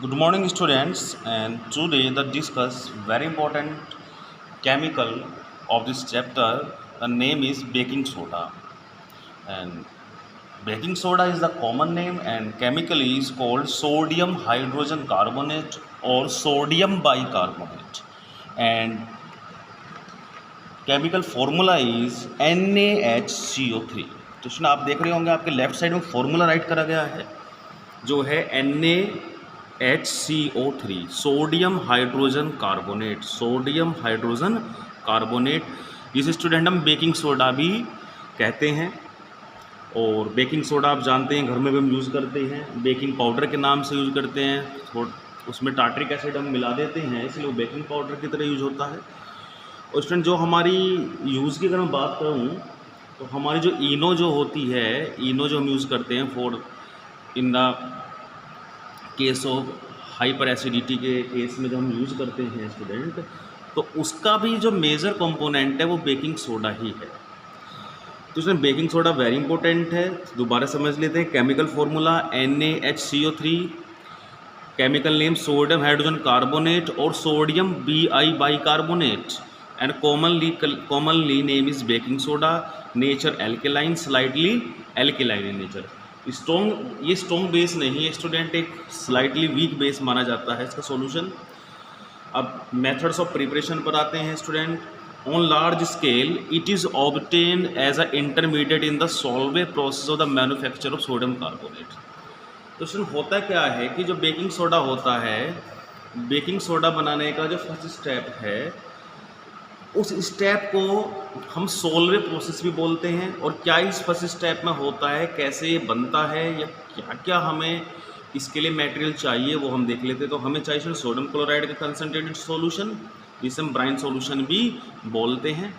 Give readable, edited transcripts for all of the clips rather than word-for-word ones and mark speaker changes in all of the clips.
Speaker 1: Good morning, students. And today, the discuss very important chemical of this chapter. The name is baking soda, and baking soda is the common name, and chemically is called sodium hydrogen carbonate or sodium bicarbonate. And chemical formula is NaHCO3। तो सुना आप देख रहे होंगे आपके left side में formula right करा गया है जो है NaHCO3 sodium hydrogen carbonate. Sodium hydrogen carbonate जिसे स्टूडेंट हम बेकिंग सोडा भी कहते हैं। और बेकिंग सोडा आप जानते हैं घर में भी हम यूज़ करते हैं, बेकिंग पाउडर के नाम से यूज़ करते हैं। थोड़ा उसमें टार्ट्रिक एसिड हम मिला देते हैं इसलिए वो बेकिंग पाउडर की तरह यूज होता है। और स्टूडेंट जो हमारी यूज़ की अगर मैं बात करूँ तो हमारी जो इनो जो होती है, इनो जो हम यूज़ करते हैं for in the case of hyper acidity के केस में जो हम यूज़ करते हैं स्टूडेंट, तो उसका भी जो मेजर कंपोनेंट है वो बेकिंग सोडा ही है। तो इसमें बेकिंग सोडा वेरी इंपॉर्टेंट है। दोबारा समझ लेते हैं chemical formula NaHCO3, chemical name sodium hydrogen carbonate और sodium bicarbonate, and commonly name is baking soda, nature alkaline, slightly alkaline in nature। ये स्ट्रॉन्ग बेस नहीं है स्टूडेंट, एक स्लाइटली वीक बेस माना जाता है इसका सॉल्यूशन। अब मेथड्स ऑफ प्रिपरेशन पर आते हैं student. On large scale it is obtained as a intermediate in the Solvay process of the manufacture of sodium carbonate. तो स्टूडेंट होता क्या है कि जो बेकिंग सोडा होता है, बेकिंग सोडा बनाने का जो फर्स्ट स्टेप है उस स्टेप को हम सोल्वे प्रोसेस भी बोलते हैं। और क्या इस फर्स्ट स्टेप में होता है, कैसे ये बनता है, या क्या क्या हमें इसके लिए मटेरियल चाहिए वो हम देख लेते हैं। तो हमें चाहिए सोडियम क्लोराइड का कंसनट्रेटेड सॉल्यूशन जिसे हम ब्राइन सॉल्यूशन भी बोलते हैं।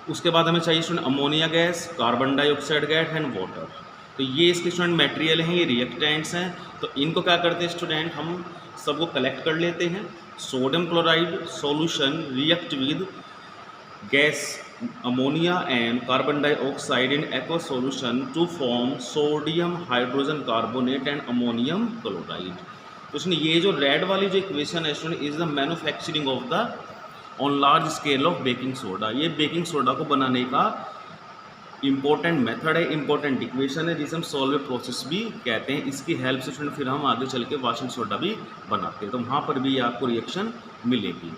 Speaker 1: उसके बाद हमें चाहिए student ammonia gas, carbon dioxide gas and water. तो ये इसके स्टूडेंट मटेरियल हैं, ये रिएक्टेंट्स हैं। तो इनको क्या करते हैं स्टूडेंट, हम सबको कलेक्ट कर लेते हैं। Sodium chloride solution react with gas ammonia and carbon dioxide in aqua solution to form sodium hydrogen carbonate and ammonium chloride. तो इसमें ये जो रेड वाली जो इक्वेशन है student is the manufacturing of the on large scale of baking soda. ये baking soda को बनाने का इम्पोर्टेंट मेथड है, इम्पोर्टेंट इक्वेशन है जिसे हम सॉल्वे प्रोसेस भी कहते हैं। इसकी हेल्प से स्टूडेंट फिर हम आगे चल के वाशिंग सोडा भी बनाते हैं, तो वहाँ पर भी आपको रिएक्शन मिलेगी।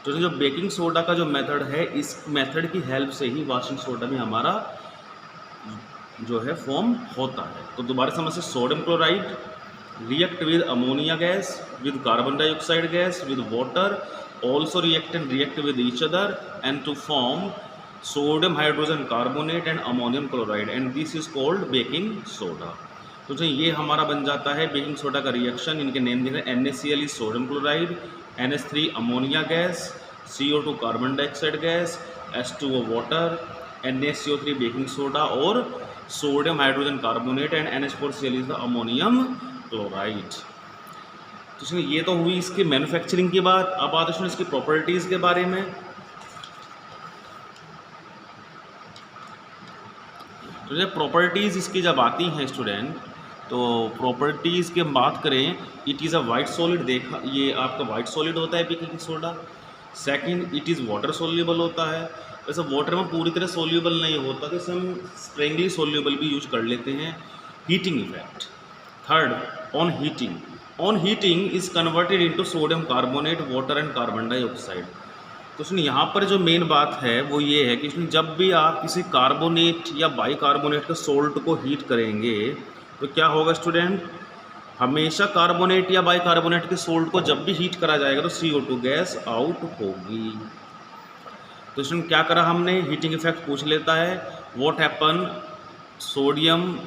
Speaker 1: तो जो बेकिंग सोडा का जो मेथड है, इस मेथड की हेल्प से ही वाशिंग सोडा भी हमारा जो है फॉर्म होता है। तो दोबारा समझ से sodium chloride react with ammonia gas, with carbon dioxide gas, with water, also react with each other and to form sodium hydrogen carbonate and ammonium chloride, and this is called baking soda। तो जो ये हमारा बन जाता है baking soda का reaction. इनके name दिए हैं NaCl sodium chloride, NH3 ammonia gas, CO2 carbon dioxide gas, H2O water, NaCO3 baking soda और sodium hydrogen carbonate and NH4Cl is the ammonium chloride. तो इसमें ये तो हुई इसकी मैन्युफैक्चरिंग की बात। अब आते हैं इसकी प्रॉपर्टीज़ के बारे में। तो जब प्रॉपर्टीज़ इसकी जब आती हैं स्टूडेंट, तो प्रॉपर्टीज़ की हम बात करें, it is a white solid. देखा ये आपका वाइट सॉलिड होता है baking soda. Second, it is water soluble होता है। वैसे वाटर में पूरी तरह सोल्यूबल नहीं होता, तो इसे हम स्प्रिंगली सोल्यूबल भी यूज कर लेते हैं। Heating effect. Third, on heating is converted into sodium carbonate, water and carbon dioxide. तो उसमें यहाँ पर जो मेन बात है वो ये है कि इसमें जब भी आप किसी कार्बोनेट या बाइकार्बोनेट के सोल्ट को हीट करेंगे तो क्या होगा स्टूडेंट, हमेशा कार्बोनेट या बाइकार्बोनेट के सोल्ट को जब भी हीट करा जाएगा तो CO2 गैस आउट होगी। तो इसमें क्या करा हमने, हीटिंग इफेक्ट पूछ लेता है। What happen sodium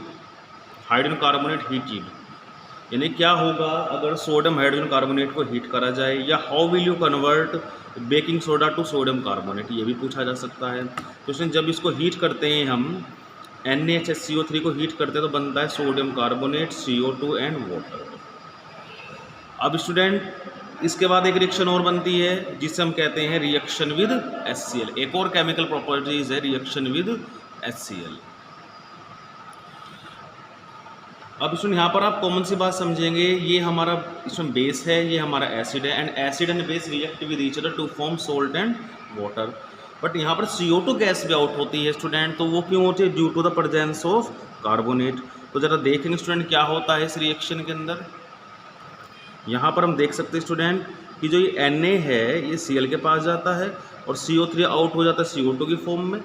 Speaker 1: hydrogen carbonate heated, यानी क्या होगा अगर सोडियम हाइड्रोजन कार्बोनेट को हीट करा जाए, या how will you convert baking soda to sodium carbonate, ये भी पूछा जा सकता है। तो इसमें जब इसको हीट करते हैं हम NaHCO3 को हीट करते हैं तो बनता है sodium carbonate, CO2 and water. अब स्टूडेंट इसके बाद एक रिएक्शन और बनती है जिसे हम कहते हैं रिएक्शन विद HCl। एक और केमिकल प्रॉपर्टीज है रिएक्शन विद HCl। अब इसमें यहाँ पर आप कॉमन सी बात समझेंगे, ये हमारा इसमें बेस है, ये हमारा एसिड है, and acid and base react with each other to form salt and water. But यहाँ पर CO2 गैस भी आउट होती है स्टूडेंट, तो वो क्यों होती है? Due to the presence of carbonate. तो ज़रा देखेंगे स्टूडेंट क्या होता है इस रिएक्शन के अंदर। यहाँ पर हम देख सकते हैं स्टूडेंट कि जो ये Na है ये Cl के पास जाता है और CO3 आउट हो जाता है CO2 की फॉर्म में।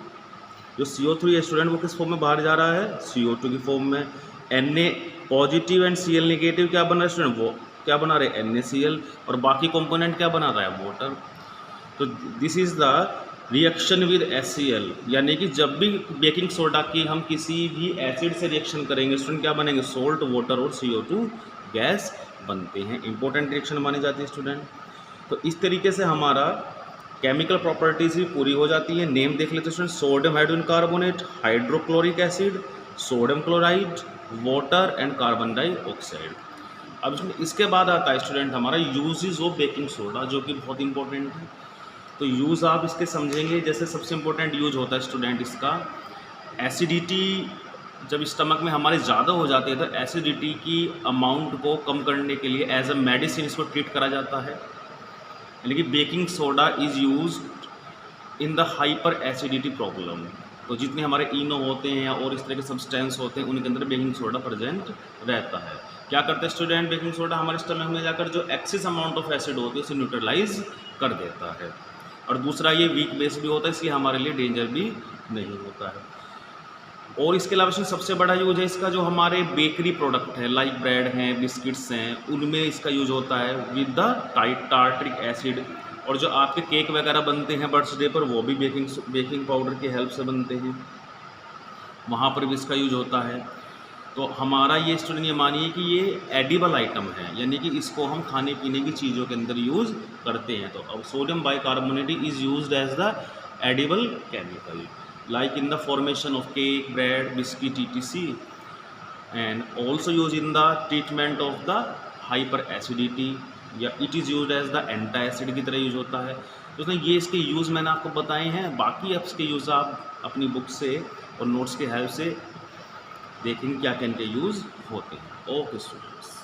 Speaker 1: जो CO3 है स्टूडेंट वो किस फॉर्म में बाहर जा रहा है? CO2 की फॉर्म में। Na positive and Cl negative क्या बना रहा है स्टूडेंट? वो क्या बना रहे हैं? NaCl। और बाकी कंपोनेंट क्या बना रहा है? वाटर। तो this is the reaction with HCl, यानी कि जब भी बेकिंग सोडा की हम किसी भी एसिड से रिएक्शन करेंगे स्टूडेंट क्या बनेंगे? सोल्ट, वाटर और CO2 गैस बनते हैं। इंपॉर्टेंट रिएक्शन मानी जाती है स्टूडेंट। तो इस तरीके से हमारा केमिकल प्रॉपर्टीज भी पूरी हो जाती है। नेम देख लेते हैं student, sodium hydrogen carbonate, hydrochloric acid, sodium chloride, water and carbon dioxide. अब इसके बाद आता है स्टूडेंट हमारा यूजेस ऑफ बेकिंग सोडा, जो कि बहुत इंपॉर्टेंट है। तो यूज़ आप इसके समझेंगे, जैसे सबसे इंपॉर्टेंट यूज होता है स्टूडेंट इसका एसिडिटी। जब स्टमक में हमारे ज़्यादा हो जाती है तो एसिडिटी की अमाउंट को कम करने के लिए एज अ मेडिसिन इसको ट्रीट करा जाता है। यानी कि baking soda is used in the hyper acidity problem. तो जितने हमारे इनो होते हैं और इस तरह के सब्सटेंस होते हैं उनके अंदर बेकिंग सोडा प्रेजेंट रहता है। क्या करते हैं स्टूडेंट? बेकिंग सोडा हमारे स्टमक में जाकर जो एक्सेस अमाउंट ऑफ एसिड होती है उसे न्यूट्रलाइज कर देता है। और दूसरा ये वीक बेस भी होता है, इसलिए हमारे लिए डेंजर भी नहीं होता है। और इसके अलावा सबसे बड़ा यूज है इसका, जो हमारे बेकरी प्रोडक्ट है लाइक ब्रेड हैं, बिस्किट्स हैं, उनमें इसका यूज होता है विद द टार्टरिक एसिड। और जो आपके केक वगैरह बनते हैं बर्थडे पर वो भी बेकिंग पाउडर की हेल्प से बनते हैं, वहाँ पर भी इसका यूज होता है। तो हमारा ये स्टूडेंट ये मानिए कि ये एडिबल आइटम है, यानी कि इसको हम खाने पीने की चीज़ों के अंदर यूज़ करते हैं। तो अब sodium bicarbonate is used as the edible chemical like in the formation of cake, bread, biscuit, etc. and also used in the treatment of the hyperacidity, या it is used as the anti-acid की तरह use होता है। तो उसमें ये इसके use मैंने आपको बताए हैं, बाकी अब इसके यूज़ आप अपनी बुक से और नोट्स के हेल्प से देखेंगे क्या क्या इनके यूज़ होते हैं। Okay students.